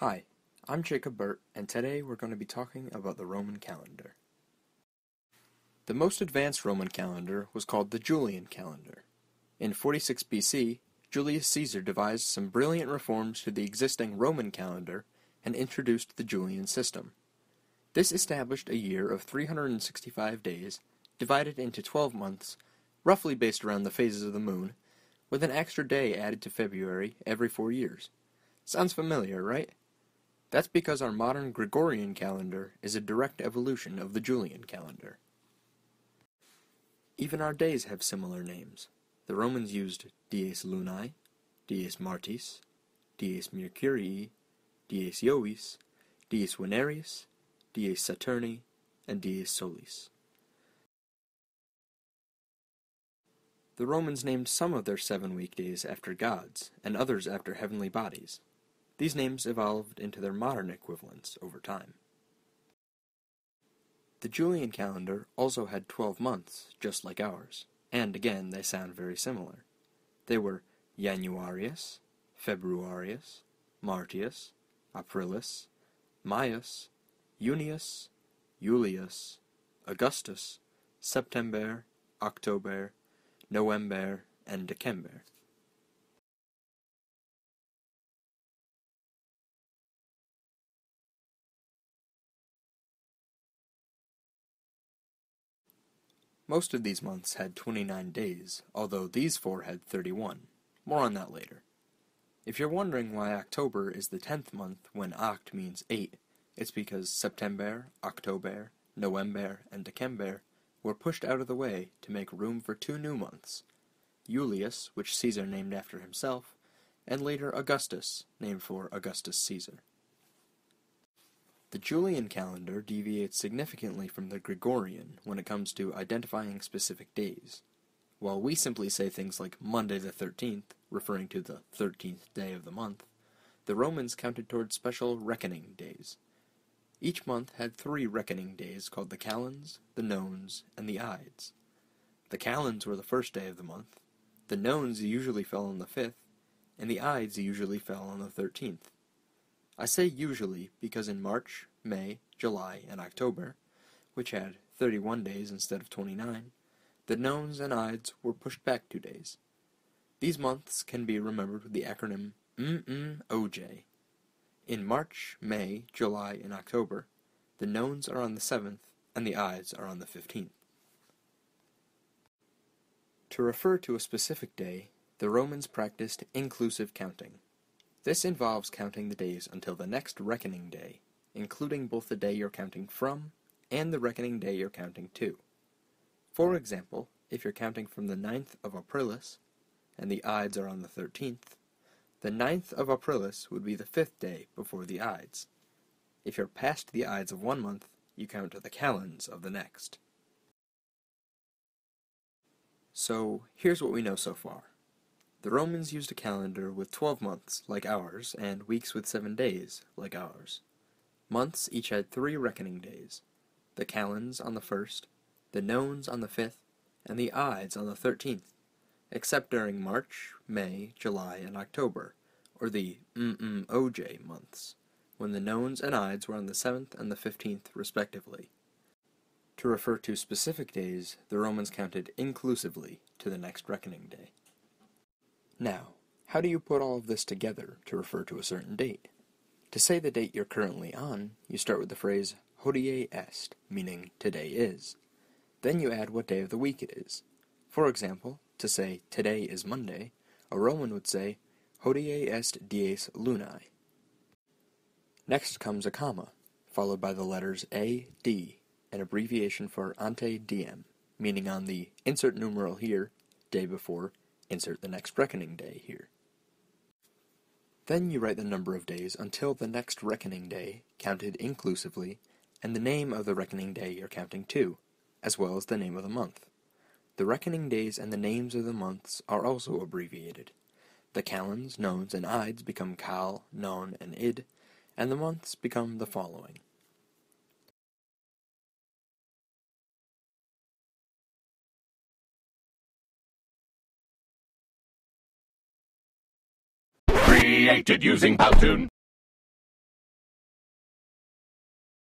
Hi, I'm Jacob Burt, and today we're going to be talking about the Roman calendar. The most advanced Roman calendar was called the Julian calendar. In 46 BC, Julius Caesar devised some brilliant reforms to the existing Roman calendar and introduced the Julian system. This established a year of 365 days, divided into 12 months, roughly based around the phases of the moon, with an extra day added to February every 4 years. Sounds familiar, right? That's because our modern Gregorian calendar is a direct evolution of the Julian calendar. Even our days have similar names. The Romans used Dies Lunae, Dies Martis, Dies Mercurii, Dies Jovis, Dies Venerius, Dies Saturni, and Dies Solis. The Romans named some of their 7 weekdays after gods, and others after heavenly bodies. These names evolved into their modern equivalents over time. The Julian calendar also had 12 months, just like ours, and again they sound very similar. They were Januarius, Februarius, Martius, Aprilis, Maius, Junius, Julius, Augustus, September, October, November, and December. Most of these months had 29 days, although these 4 had 31. More on that later. If you're wondering why October is the 10th month when Oct means 8, it's because September, October, November, and December were pushed out of the way to make room for 2 new months, Julius, which Caesar named after himself, and later Augustus, named for Augustus Caesar. The Julian calendar deviates significantly from the Gregorian when it comes to identifying specific days. While we simply say things like Monday the 13th, referring to the 13th day of the month, the Romans counted towards special reckoning days. Each month had 3 reckoning days called the Calends, the Nones, and the Ides. The Calends were the first day of the month, the Nones usually fell on the 5th, and the Ides usually fell on the 13th. I say usually because in March, May, July, and October, which had 31 days instead of 29, the Nones and Ides were pushed back 2 days. These months can be remembered with the acronym MMOJ. In March, May, July, and October, the Nones are on the 7th, and the Ides are on the 15th. To refer to a specific day, the Romans practiced inclusive counting. This involves counting the days until the next reckoning day, including both the day you're counting from and the reckoning day you're counting to. For example, if you're counting from the 9th of Aprilis, and the Ides are on the 13th, the 9th of Aprilis would be the 5th day before the Ides. If you're past the Ides of one month, you count to the Calends of the next. So, here's what we know so far. The Romans used a calendar with 12 months, like ours, and weeks with 7 days, like ours. Months each had 3 reckoning days, the Calends on the 1st, the Nones on the 5th, and the Ides on the 13th, except during March, May, July, and October, or the MMOJ months, when the Nones and Ides were on the 7th and the 15th, respectively. To refer to specific days, the Romans counted inclusively to the next reckoning day. Now, how do you put all of this together to refer to a certain date? To say the date you're currently on, you start with the phrase hodie est, meaning today is. Then you add what day of the week it is. For example, to say today is Monday, a Roman would say hodie est dies lunae. Next comes a comma, followed by the letters A, D, an abbreviation for ante diem, meaning on the insert numeral here, day before, insert the next reckoning day here. Then you write the number of days until the next reckoning day, counted inclusively, and the name of the reckoning day you're counting to, as well as the name of the month. The reckoning days and the names of the months are also abbreviated. The Calends, Nones, and Ides become Cal, Non, and Id, and the months become the following. Created using Powtoon.